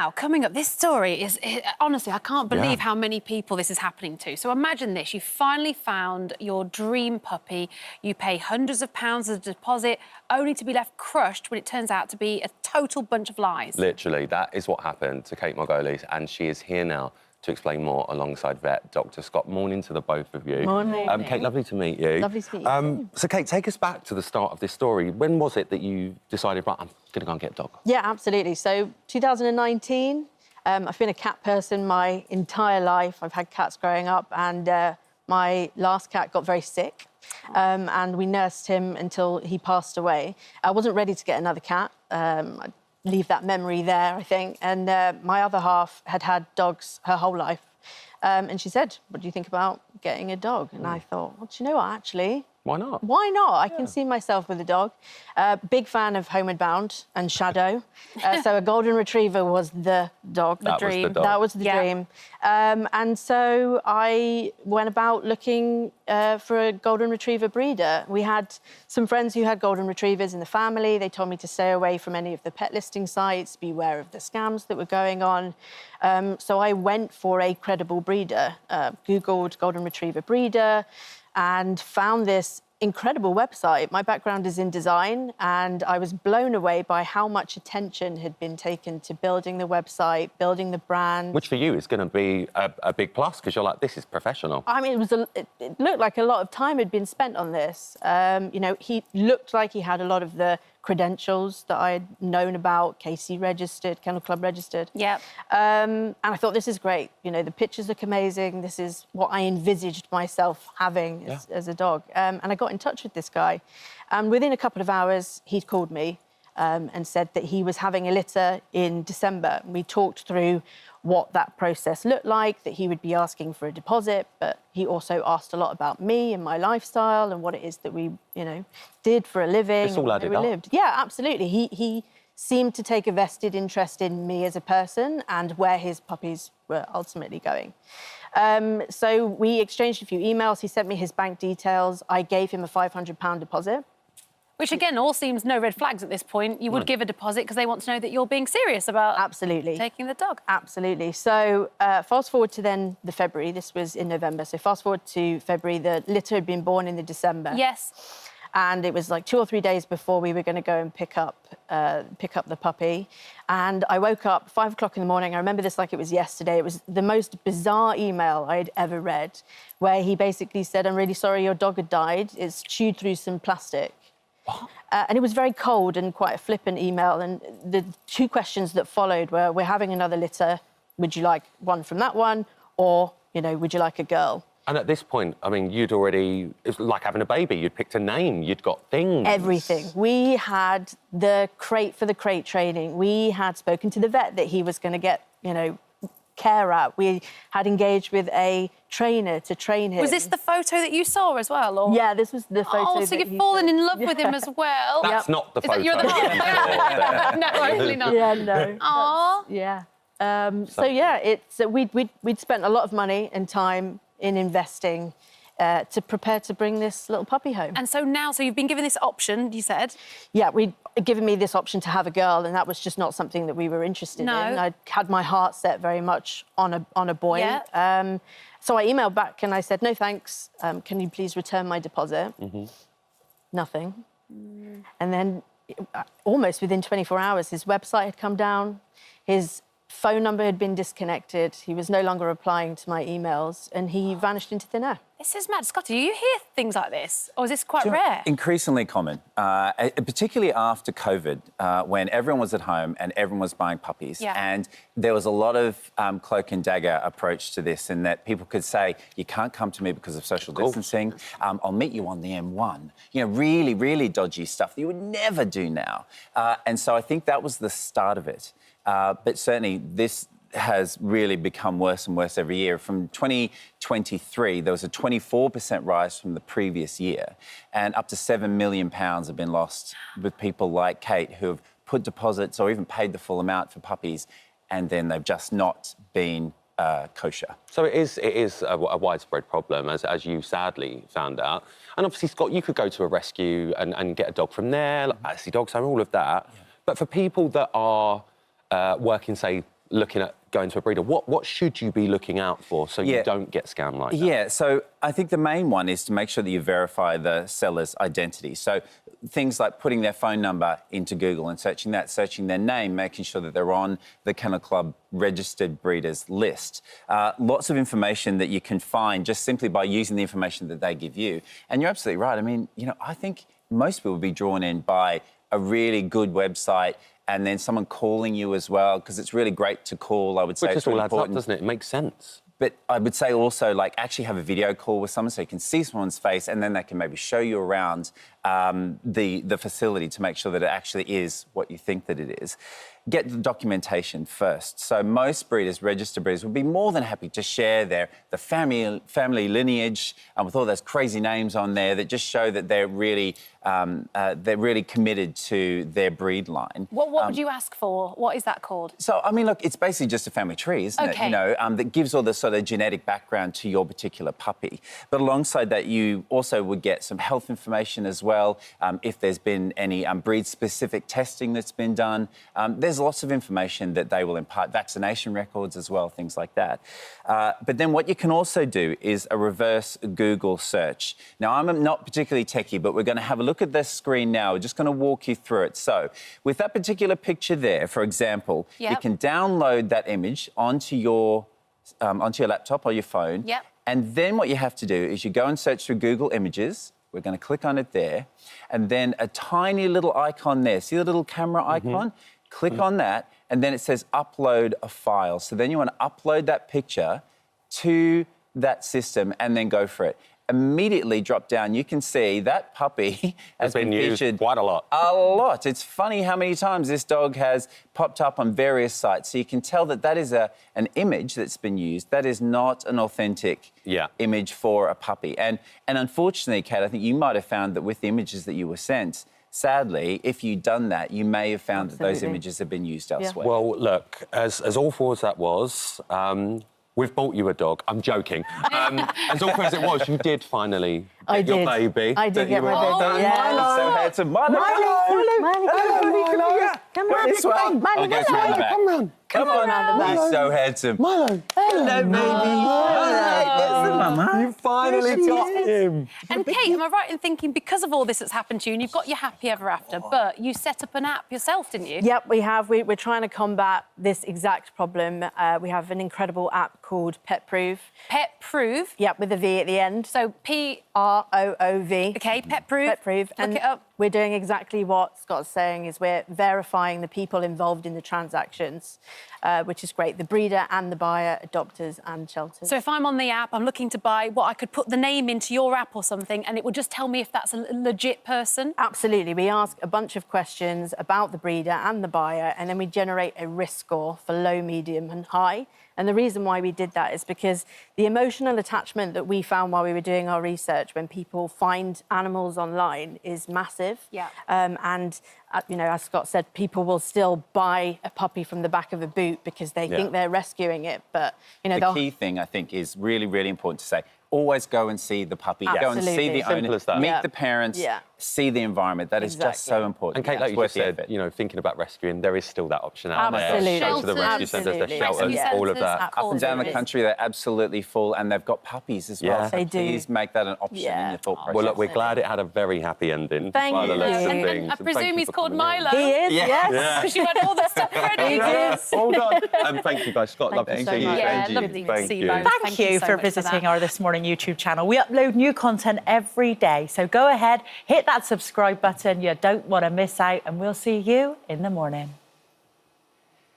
Now, coming up, this story is... honestly, I can't believe how many people this is happening to. So imagine this. You finally found your dream puppy. You pay hundreds of pounds as a deposit, only to be left crushed when it turns out to be a total bunch of lies. Literally, that is what happened to Kate Margolis, and she is here now to explain more alongside vet Dr. Scott. Morning to the both of you. Morning. Kate, lovely to meet you. Lovely to meet you too. So, Kate, take us back to the start of this story. When was it that you decided, right, I'm going to go and get a dog? Yeah, absolutely. So, 2019, I've been a cat person my entire life. I've had cats growing up, and my last cat got very sick, and we nursed him until he passed away. I wasn't ready to get another cat. I'd leave that memory there, I think. And my other half had had dogs her whole life. And she said, what do you think about getting a dog? And I thought, well, do you know what, actually? Why not? Why not? I can see myself with a dog. Big fan of Homeward Bound and Shadow. So a golden retriever was the dog. The dream. That was the dream. And so I went about looking for a golden retriever breeder. We had some friends who had golden retrievers in the family. They told me to stay away from any of the pet listing sites, beware of the scams that were going on. So I went for a credible breeder, Googled golden retriever breeder, and found this incredible website. My background is in design, and I was blown away by how much attention had been taken to building the website, building the brand. Which for you is going to be a big plus, because you're like, this is professional. I mean, it looked like a lot of time had been spent on this. You know, he looked like he had a lot of the credentials that I had known about, KC registered, Kennel Club registered. Yep. And I thought, this is great. You know, the pictures look amazing. This is what I envisaged myself having as a dog. And I got in touch with this guy. And within a couple of hours, he'd called me and said that he was having a litter in December. We talked through what that process looked like, that he would be asking for a deposit, but he also asked a lot about me and my lifestyle and what it is that we, you know, did for a living. It's all added up. Yeah, absolutely. He seemed to take a vested interest in me as a person and where his puppies were ultimately going. So we exchanged a few emails. He sent me his bank details. I gave him a £500 deposit. Which, again, all seems no red flags at this point. You would give a deposit because they want to know that you're being serious about taking the dog. Absolutely. So fast forward to then the February. This was in November. So fast forward to February. The litter had been born in the December. Yes. And it was like 2 or 3 days before we were going to go and pick up the puppy. And I woke up 5 o'clock in the morning. I remember this like it was yesterday. It was the most bizarre email I had ever read, where he basically said, I'm really sorry your dog had died. It's chewed through some plastic. And it was very cold and quite a flippant email. And the 2 questions that followed were, we're having another litter. Would you like one from that one? Or, you know, would you like a girl? And at this point, I mean, you'd already... It's like having a baby. You'd picked a name. You'd got things. Everything. We had the crate for the crate training. We had spoken to the vet that he was going to get, you know, care at. We had engaged with a trainer to train him. Was this the photo that you saw as well? Or? Yeah, this was the photo. Oh, so you've fallen in love with him as well. That's not the photo. Is that you're the... No, hopefully not. Yeah, no. Aww. Yeah. So yeah, we'd spent a lot of money and time in investing to prepare to bring this little puppy home. And so now, so you've been given this option, you said? Yeah, we'd given me this option to have a girl, and that was just not something that we were interested in. I'd had my heart set very much on a boy. Yeah. So I emailed back and I said, no thanks, can you please return my deposit? Nothing. And then almost within 24 hours, his website had come down, his phone number had been disconnected, he was no longer replying to my emails, and he vanished into thin air. This is mad. Scotty, do you hear things like this? Or is this quite rare? Increasingly common, particularly after COVID, when everyone was at home and everyone was buying puppies. Yeah. And there was a lot of cloak and dagger approach to this, in that people could say, you can't come to me because of social distancing, I'll meet you on the M1. You know, really, really dodgy stuff that you would never do now. And so I think that was the start of it. But certainly this has really become worse and worse every year. From 2023, there was a 24% rise from the previous year, and up to £7 million have been lost with people like Kate who have put deposits or even paid the full amount for puppies, and then they've just not been kosher. So it is a widespread problem, as you sadly found out. And obviously, Scott, you could go to a rescue and get a dog from there, like Ashley Dogs Home, all of that. Yeah. But for people that are working, say, looking at going to a breeder, what should you be looking out for so you don't get scammed like that? Yeah, so I think the main one is to make sure that you verify the seller's identity. So things like putting their phone number into Google and searching that, searching their name, making sure that they're on the Kennel Club registered breeders list. Lots of information that you can find just simply by using the information that they give you. And you're absolutely right. I mean, you know, I think most people would be drawn in by a really good website and then someone calling you as well, because it's really great to call, I would say. Which just all adds up, doesn't it? It makes sense. But I would say also, like, actually have a video call with someone so you can see someone's face and then they can maybe show you around the facility to make sure that it actually is what you think that it is. Get the documentation first. So most breeders, registered breeders, would be more than happy to share the family lineage with all those crazy names on there that just show that they're really committed to their breed line. What would you ask for? What is that called? So, I mean, look, it's basically just a family tree, isn't it? You know, that gives all the sort of genetic background to your particular puppy. But alongside that, you also would get some health information as well, if there's been any breed-specific testing that's been done. There's lots of information that they will impart, vaccination records as well, things like that. But then what you can also do is a reverse Google search. Now, I'm not particularly techie, but we're going to have a look at this screen now. We're just going to walk you through it. So, with that particular picture there, for example, you can download that image onto your laptop or your phone. And then what you have to do is you go and search through Google Images. We're going to click on it there. And then a tiny little icon there. See the little camera icon? Click on that, and then it says upload a file. So then you want to upload that picture to that system and then go for it. Immediately drop down, you can see that puppy has been used featured quite a lot. A lot. It's funny how many times this dog has popped up on various sites. So you can tell that that is an image that's been used. That is not an authentic image for a puppy. And unfortunately, Kate, I think you might have found that with the images that you were sent, sadly, if you'd done that, you may have found that those images have been used elsewhere. Well, look, as awful as that was, we've bought you a dog. I'm joking. As awful as it was, you did finally get your baby. I did get my baby, Milo! So handsome. Milo! Milo! Come on, this way. I'll go through the back. Come on. Come on, he's so handsome. Milo! Hello, baby. There's the mama. You finally got him. And Kate, am I right in thinking because of all this that's happened to you, and you've got your happy ever after, but you set up an app yourself, didn't you? Yep, we have. We're trying to combat this exact problem. We have an incredible app called PetProve. PetProve? Yep, with a V at the end. So PROOV. OK, PetProve. PetProve. Look it up. We're doing exactly what Scott's saying, is we're verifying the people involved in the transactions, which is great. The breeder and the buyer, doctors and shelters. So if I'm on the app, I'm looking to buy, I could put the name into your app or something, and it would just tell me if that's a legit person? Absolutely. We ask a bunch of questions about the breeder and the buyer, and then we generate a risk score for low, medium and high. And the reason why we did that is because the emotional attachment that we found while we were doing our research when people find animals online is massive. And, you know, as Scott said, people will still buy a puppy from the back of a boot because they think they're rescuing it. But, you know, the key thing, I think, is really, really important to say. Always go and see the puppy. Go and see the owner. Meet the parents. See the environment. That is just so important. And Kate, like you just said, you know, thinking about rescuing, there is still that option out there. Absolutely. Go to the rescue centres, the shelters, all of that. Up and down the country, they're absolutely full, and they've got puppies as well. So please make that an option in your thought process. Well, look, we're glad it had a very happy ending. Thank you. And I presume he's called Milo. He is, yes. Because you had all the stuff ready. He is. All done. And thank you, guys. Scott, lovely to see you. Yeah, lovely to see you both. Thank you for visiting our This Morning YouTube channel. We upload new content every day, so go ahead, hit that subscribe button. You don't want to miss out, and we'll see you in the morning.